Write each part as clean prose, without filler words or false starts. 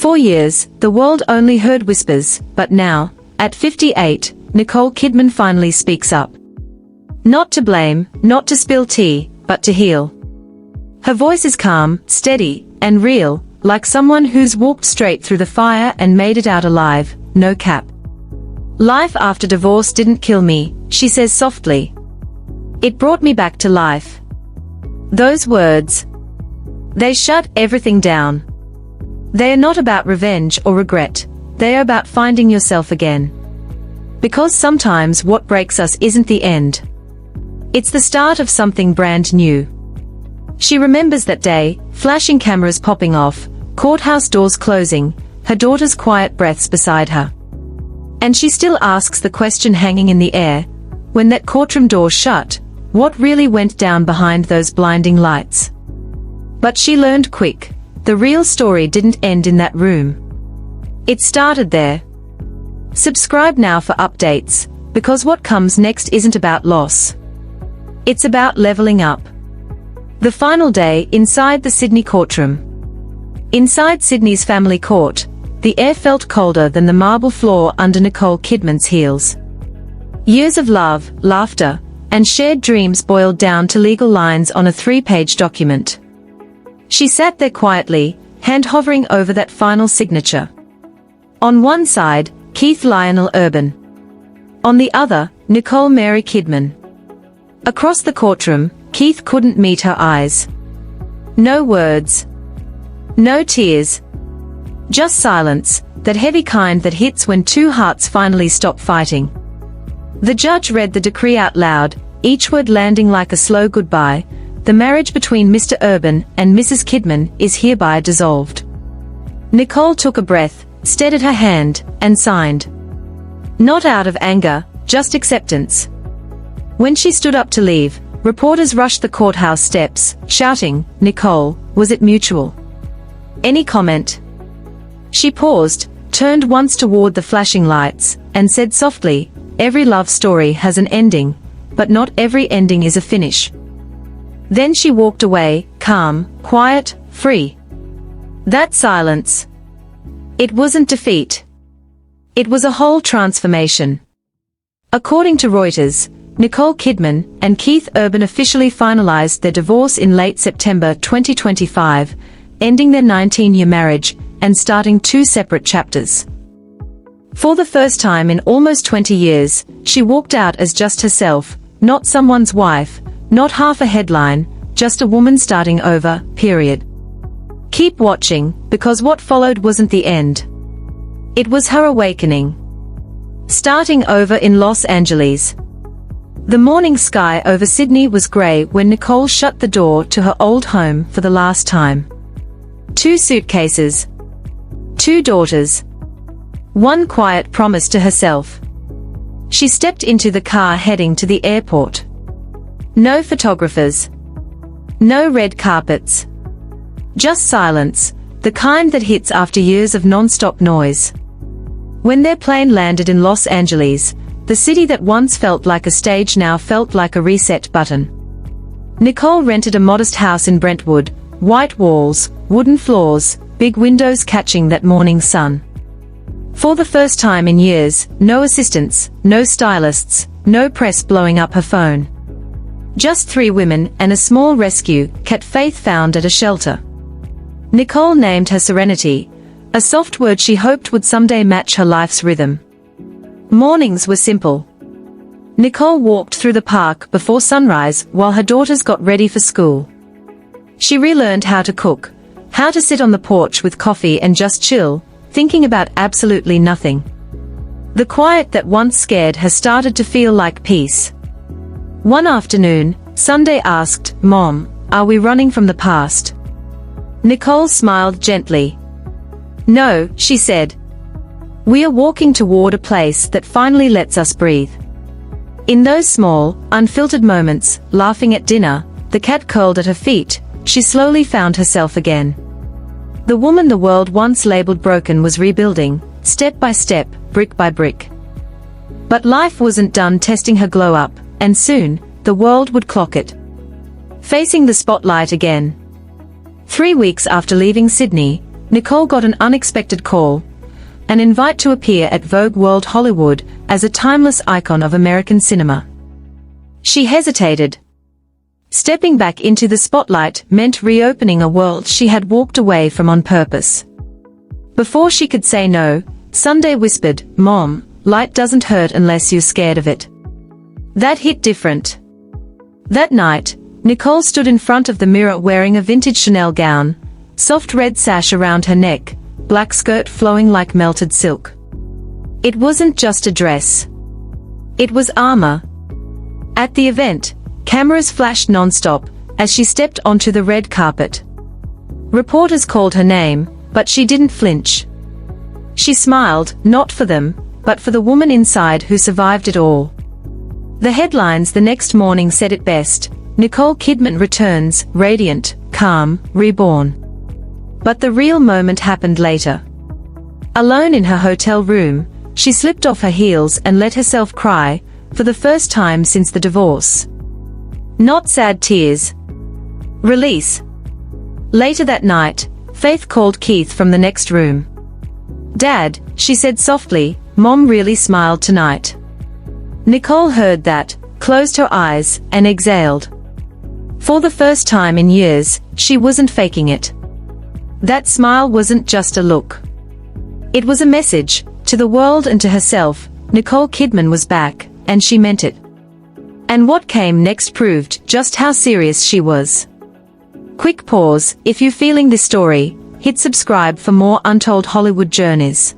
4 years, the world only heard whispers, but now, at 58, Nicole Kidman finally speaks up. Not to blame, not to spill tea, but to heal. Her voice is calm, steady, and real, like someone who's walked straight through the fire and made it out alive, no cap. Life after divorce didn't kill me, she says softly. It brought me back to life. Those words. They shut everything down. They are not about revenge or regret, they are about finding yourself again. Because sometimes what breaks us isn't the end. It's the start of something brand new. She remembers that day, flashing cameras popping off, courthouse doors closing, her daughter's quiet breaths beside her. And she still asks the question hanging in the air, when that courtroom door shut, what really went down behind those blinding lights? But she learned quick, the real story didn't end in that room. It started there. Subscribe now for updates, because what comes next isn't about loss. It's about leveling up. The final day inside the Sydney courtroom. Inside Sydney's family court, the air felt colder than the marble floor under Nicole Kidman's heels. Years of love, laughter, and shared dreams boiled down to legal lines on a 3-page document. She sat there quietly, hand hovering over that final signature. On one side, Keith Lionel Urban. On the other, Nicole Mary Kidman. Across the courtroom, Keith couldn't meet her eyes. No words. No tears. Just silence, that heavy kind that hits when two hearts finally stop fighting. The judge read the decree out loud, each word landing like a slow goodbye. The marriage between Mr. Urban and Mrs. Kidman is hereby dissolved. Nicole took a breath, steadied her hand, and signed. Not out of anger, just acceptance. When she stood up to leave, reporters rushed the courthouse steps, shouting, "Nicole, was it mutual? Any comment?" She paused, turned once toward the flashing lights, and said softly, "Every love story has an ending, but not every ending is a finish." Then she walked away, calm, quiet, free. That silence. It wasn't defeat. It was a whole transformation. According to Reuters, Nicole Kidman and Keith Urban officially finalized their divorce in late September 2025, ending their 19-year marriage and starting 2 separate chapters. For the first time in almost 20 years, she walked out as just herself, not someone's wife, not half a headline, just a woman starting over, period. Keep watching, because what followed wasn't the end. It was her awakening. Starting over in Los Angeles. The morning sky over Sydney was grey when Nicole shut the door to her old home for the last time. 2 suitcases. 2 daughters. 1 quiet promise to herself. She stepped into the car heading to the airport. No photographers. No red carpets. Just silence, the kind that hits after years of non-stop noise. When their plane landed in Los Angeles, the city that once felt like a stage now felt like a reset button. Nicole rented a modest house in Brentwood, white walls, wooden floors, big windows catching that morning sun. For the first time in years, no assistants, no stylists, no press blowing up her phone. Just 3 women and a small rescue cat Faith found at a shelter. Nicole named her Serenity, a soft word she hoped would someday match her life's rhythm. Mornings were simple. Nicole walked through the park before sunrise while her daughters got ready for school. She relearned how to cook, how to sit on the porch with coffee and just chill, thinking about absolutely nothing. The quiet that once scared her started to feel like peace. One afternoon, Sunday asked, "Mom, are we running from the past?" Nicole smiled gently. "No," she said. "We are walking toward a place that finally lets us breathe." In those small, unfiltered moments, laughing at dinner, the cat curled at her feet, she slowly found herself again. The woman the world once labeled broken was rebuilding, step by step, brick by brick. But life wasn't done testing her glow up, and soon, the world would clock it. Facing the spotlight again. 3 weeks after leaving Sydney, Nicole got an unexpected call, an invite to appear at Vogue World Hollywood as a timeless icon of American cinema. She hesitated. Stepping back into the spotlight meant reopening a world she had walked away from on purpose. Before she could say no, Sunday whispered, "Mom, light doesn't hurt unless you're scared of it." That hit different. That night, Nicole stood in front of the mirror wearing a vintage Chanel gown, soft red sash around her neck, black skirt flowing like melted silk. It wasn't just a dress. It was armor. At the event, cameras flashed non-stop as she stepped onto the red carpet. Reporters called her name, but she didn't flinch. She smiled, not for them, but for the woman inside who survived it all. The headlines the next morning said it best: Nicole Kidman returns, radiant, calm, reborn. But the real moment happened later. Alone in her hotel room, she slipped off her heels and let herself cry, for the first time since the divorce. Not sad tears. Release. Later that night, Faith called Keith from the next room. "Dad," she said softly, "Mom really smiled tonight." Nicole heard that, closed her eyes, and exhaled. For the first time in years, she wasn't faking it. That smile wasn't just a look. It was a message, to the world and to herself. Nicole Kidman was back, and she meant it. And what came next proved just how serious she was. Quick pause: if you're feeling this story, hit subscribe for more untold Hollywood journeys.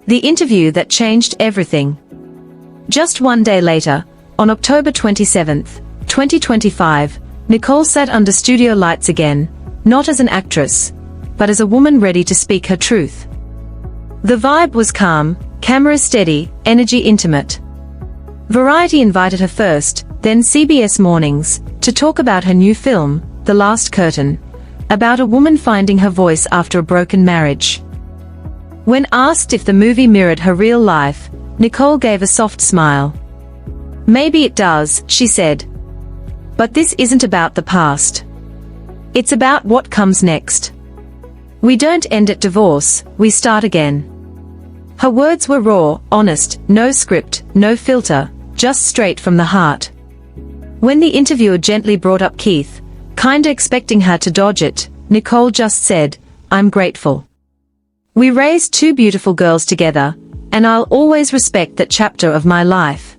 The interview that changed everything. Just one day later, on October 27, 2025, Nicole sat under studio lights again, not as an actress, but as a woman ready to speak her truth. The vibe was calm, camera steady, energy intimate. Variety invited her first, then CBS Mornings, to talk about her new film, The Last Curtain, about a woman finding her voice after a broken marriage. When asked if the movie mirrored her real life, Nicole gave a soft smile. "Maybe it does," she said. "But this isn't about the past. It's about what comes next. We don't end at divorce, we start again." Her words were raw, honest, no script, no filter, just straight from the heart. When the interviewer gently brought up Keith, kinda expecting her to dodge it, Nicole just said, "I'm grateful. We raised two beautiful girls together, and I'll always respect that chapter of my life."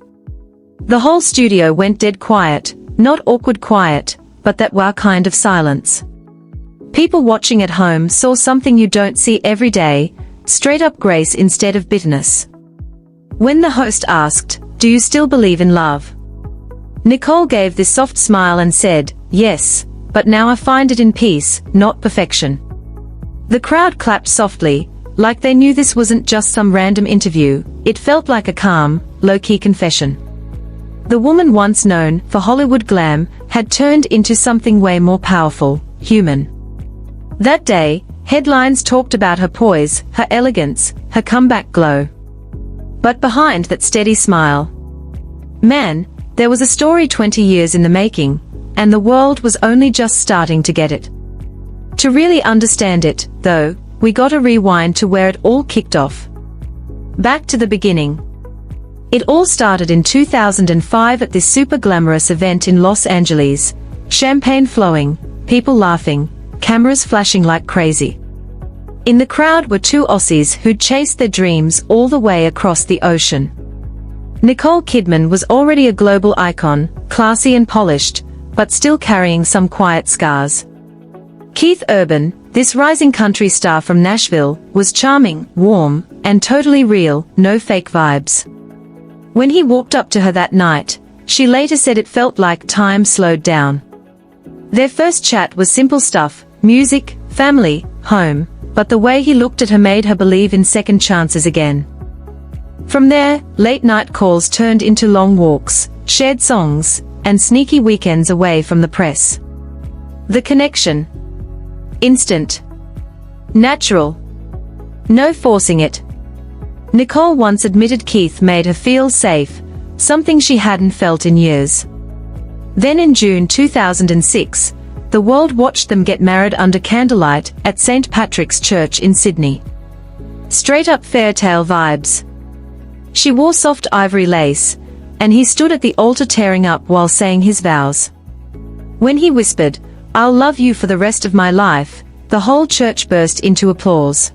The whole studio went dead quiet, not awkward quiet, but that wow kind of silence. People watching at home saw something you don't see every day, straight up grace instead of bitterness. When the host asked, "Do you still believe in love?" Nicole gave this soft smile and said, "Yes, but now I find it in peace, not perfection." The crowd clapped softly, like they knew this wasn't just some random interview. It felt like a calm, low-key confession. The woman once known for Hollywood glam had turned into something way more powerful, human. That day, headlines talked about her poise, her elegance, her comeback glow. But behind that steady smile, man, there was a story 20 years in the making, and the world was only just starting to get it. To really understand it, though, we gotta rewind to where it all kicked off. Back to the beginning. It all started in 2005 at this super glamorous event in Los Angeles, champagne flowing, people laughing, cameras flashing like crazy. In the crowd were two Aussies who'd chased their dreams all the way across the ocean. Nicole Kidman was already a global icon, classy and polished, but still carrying some quiet scars. Keith Urban, this rising country star from Nashville, was charming, warm, and totally real, no fake vibes. When he walked up to her that night, she later said it felt like time slowed down. Their first chat was simple stuff, music, family, home, but the way he looked at her made her believe in second chances again. From there, late-night calls turned into long walks, shared songs, and sneaky weekends away from the press. The connection. Instant. Natural. No forcing it. Nicole once admitted Keith made her feel safe, something she hadn't felt in years. Then in June 2006, the world watched them get married under candlelight at St. Patrick's Church in Sydney. Straight-up fairytale vibes. She wore soft ivory lace, and he stood at the altar tearing up while saying his vows. When he whispered, "I'll love you for the rest of my life," the whole church burst into applause.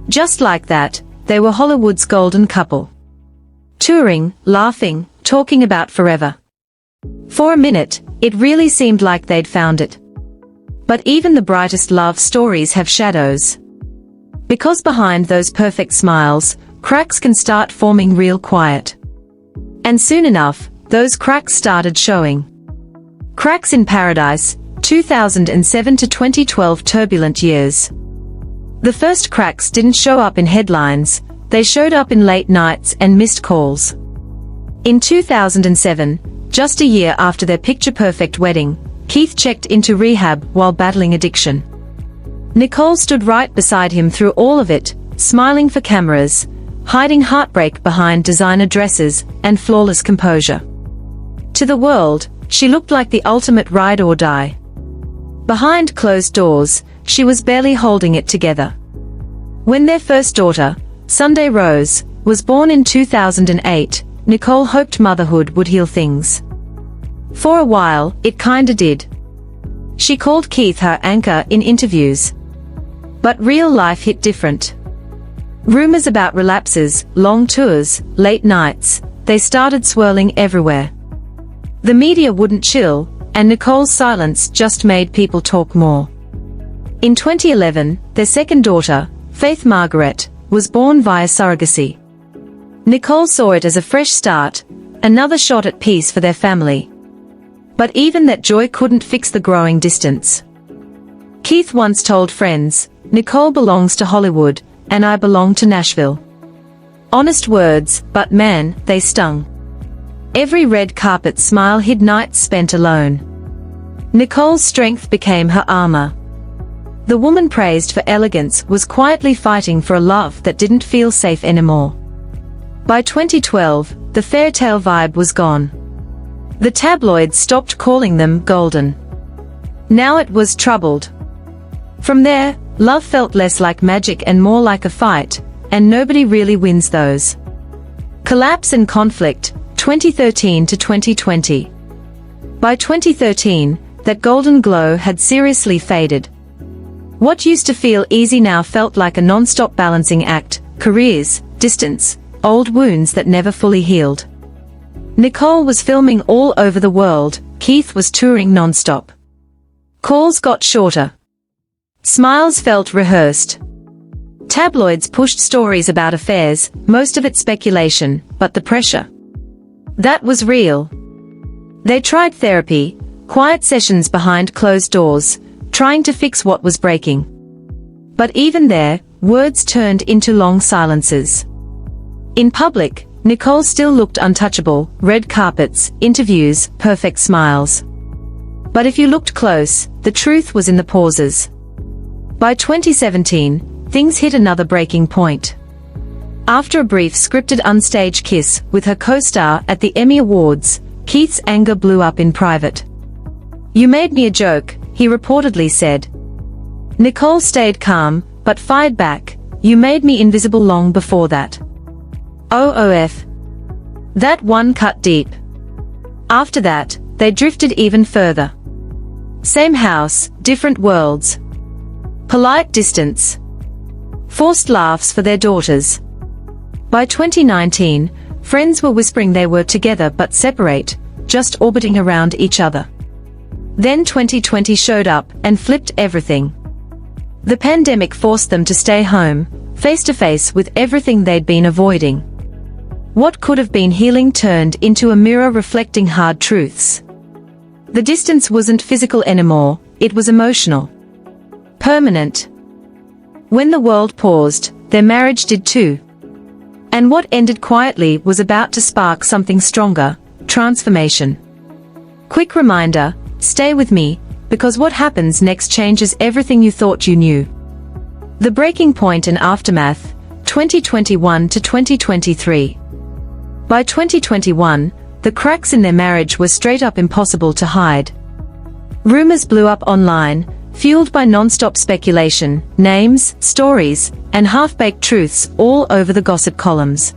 Just like that, they were Hollywood's golden couple. Touring, laughing, talking about forever. For a minute, it really seemed like they'd found it. But even the brightest love stories have shadows. Because behind those perfect smiles, cracks can start forming real quiet. And soon enough, those cracks started showing. Cracks in Paradise, 2007 to 2012 turbulent years. The first cracks didn't show up in headlines, they showed up in late nights and missed calls. In 2007, just a year after their picture-perfect wedding, Keith checked into rehab while battling addiction. Nicole stood right beside him through all of it, smiling for cameras, hiding heartbreak behind designer dresses and flawless composure. To the world, she looked like the ultimate ride or die. Behind closed doors, she was barely holding it together. When their first daughter, Sunday Rose, was born in 2008, Nicole hoped motherhood would heal things. For a while, it kinda did. She called Keith her anchor in interviews. But real life hit different. Rumors about relapses, long tours, late nights, they started swirling everywhere. The media wouldn't chill, and Nicole's silence just made people talk more. In 2011, their second daughter, Faith Margaret, was born via surrogacy. Nicole saw it as a fresh start, another shot at peace for their family. But even that joy couldn't fix the growing distance. Keith once told friends, "Nicole belongs to Hollywood, and I belong to Nashville." Honest words, but man, they stung. Every red carpet smile hid nights spent alone. Nicole's strength became her armor. The woman praised for elegance was quietly fighting for a love that didn't feel safe anymore. By 2012, the fairytale vibe was gone. The tabloids stopped calling them golden. Now it was troubled. From there, love felt less like magic and more like a fight, and nobody really wins those. Collapse and conflict, 2013 to 2020. By 2013, that golden glow had seriously faded. What used to feel easy now felt like a non-stop balancing act, careers, distance, old wounds that never fully healed. Nicole was filming all over the world, Keith was touring non-stop. Calls got shorter. Smiles felt rehearsed. Tabloids pushed stories about affairs, most of it speculation, but the pressure. That was real. They tried therapy, quiet sessions behind closed doors, trying to fix what was breaking. But even there, words turned into long silences. In public, Nicole still looked untouchable, red carpets, interviews, perfect smiles. But if you looked close, the truth was in the pauses. By 2017, things hit another breaking point. After a brief scripted unstage kiss with her co-star at the Emmy Awards, Keith's anger blew up in private. "You made me a joke," he reportedly said. Nicole stayed calm, but fired back, "You made me invisible long before that." OOF. That one cut deep. After that, they drifted even further. Same house, different worlds. Polite distance. Forced laughs for their daughters. By 2019, friends were whispering they were together but separate, just orbiting around each other. Then 2020 showed up and flipped everything. The pandemic forced them to stay home, face to face with everything they'd been avoiding. What could have been healing turned into a mirror reflecting hard truths. The distance wasn't physical anymore, it was emotional. Permanent. When the world paused, their marriage did too. And what ended quietly was about to spark something stronger, transformation. Quick reminder, stay with me, because what happens next changes everything you thought you knew. The breaking point and aftermath, 2021 to 2023. By 2021, the cracks in their marriage were straight up impossible to hide. Rumors blew up online, fueled by non-stop speculation, names, stories, and half-baked truths all over the gossip columns.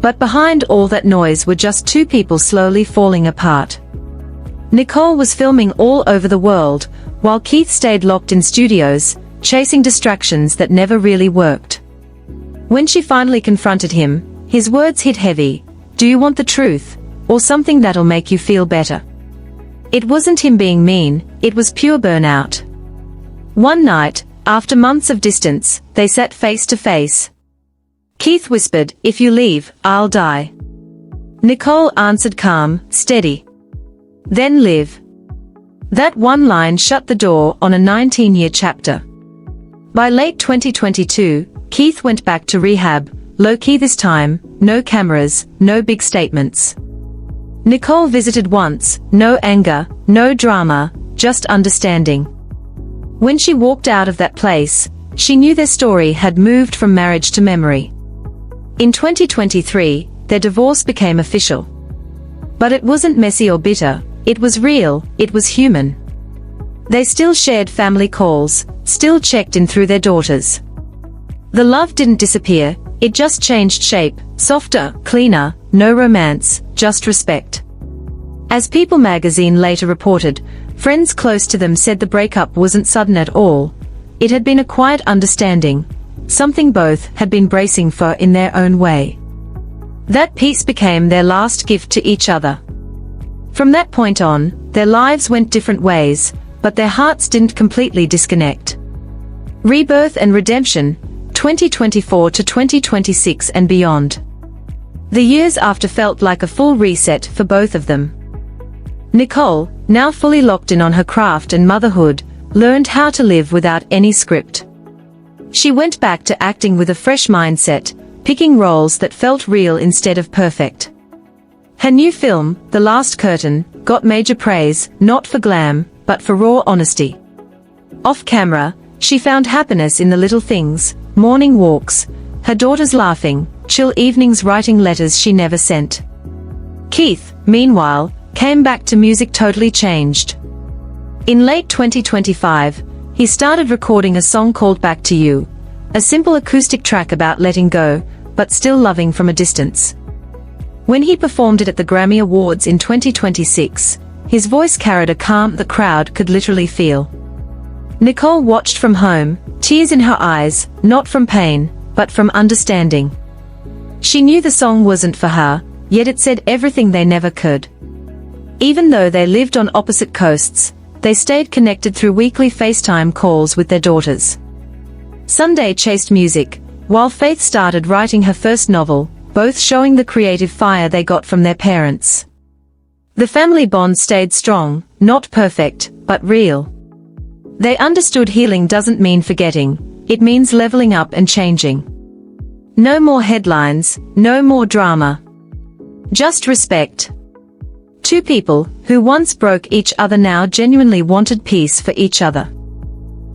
But behind all that noise were just two people slowly falling apart. Nicole was filming all over the world, while Keith stayed locked in studios, chasing distractions that never really worked. When she finally confronted him, his words hit heavy. "Do you want the truth, or something that'll make you feel better?" It wasn't him being mean, it was pure burnout. One night, after months of distance, they sat face to face. Keith whispered, "If you leave, I'll die." Nicole answered calm, steady. "Then live." That one line shut the door on a 19-year chapter. By late 2022, Keith went back to rehab, low-key this time, no cameras, no big statements. Nicole visited once, no anger, no drama, just understanding. When she walked out of that place, she knew their story had moved from marriage to memory. In 2023, their divorce became official. But it wasn't messy or bitter, it was real, it was human. They still shared family calls, still checked in through their daughters. The love didn't disappear, it just changed shape, softer, cleaner, no romance, just respect. As People magazine later reported, friends close to them said the breakup wasn't sudden at all. It had been a quiet understanding, something both had been bracing for in their own way. That peace became their last gift to each other. From that point on, their lives went different ways, but their hearts didn't completely disconnect. Rebirth and redemption, 2024 to 2026 and beyond. The years after felt like a full reset for both of them. Nicole, now fully locked in on her craft and motherhood, learned how to live without any script. She went back to acting with a fresh mindset, picking roles that felt real instead of perfect. Her new film, The Last Curtain, got major praise, not for glam, but for raw honesty. Off camera, she found happiness in the little things, morning walks, her daughters laughing, chill evenings writing letters she never sent. Keith, meanwhile, came back to music totally changed. In late 2025, he started recording a song called Back to You, a simple acoustic track about letting go, but still loving from a distance. When he performed it at the Grammy Awards in 2026, his voice carried a calm the crowd could literally feel. Nicole watched from home, tears in her eyes, not from pain, but from understanding. She knew the song wasn't for her, yet it said everything they never could. Even though they lived on opposite coasts, they stayed connected through weekly FaceTime calls with their daughters. Sunday chased music, while Faith started writing her first novel, both showing the creative fire they got from their parents. The family bond stayed strong, not perfect, but real. They understood healing doesn't mean forgetting, it means leveling up and changing. No more headlines, no more drama. Just respect. Two people, who once broke each other now genuinely wanted peace for each other.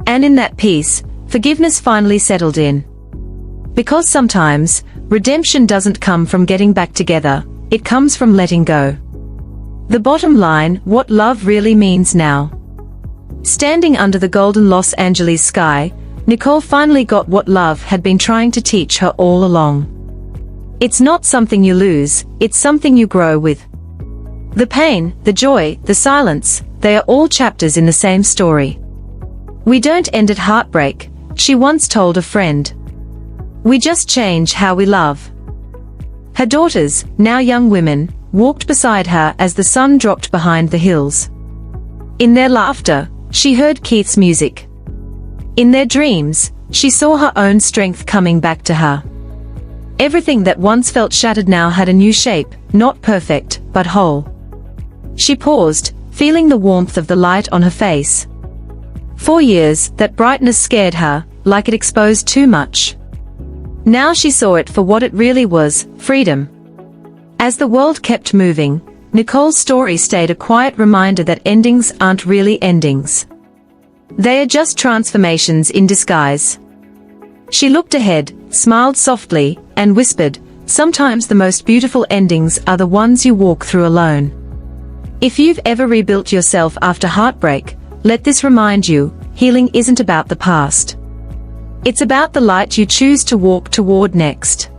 And in that peace, forgiveness finally settled in. Because sometimes, redemption doesn't come from getting back together, it comes from letting go. The bottom line, what love really means now. Standing under the golden Los Angeles sky, Nicole finally got what love had been trying to teach her all along. It's not something you lose, it's something you grow with. The pain, the joy, the silence, they are all chapters in the same story. We don't end at heartbreak, she once told a friend. We just change how we love. Her daughters, now young women, walked beside her as the sun dropped behind the hills. In their laughter, she heard Keith's music. In their dreams, she saw her own strength coming back to her. Everything that once felt shattered now had a new shape, not perfect, but whole. She paused, feeling the warmth of the light on her face. 4 years, that brightness scared her, like it exposed too much. Now she saw it for what it really was, freedom. As the world kept moving, Nicole's story stayed a quiet reminder that endings aren't really endings. They are just transformations in disguise. She looked ahead, smiled softly, and whispered, "Sometimes the most beautiful endings are the ones you walk through alone." If you've ever rebuilt yourself after heartbreak, let this remind you, healing isn't about the past. It's about the light you choose to walk toward next.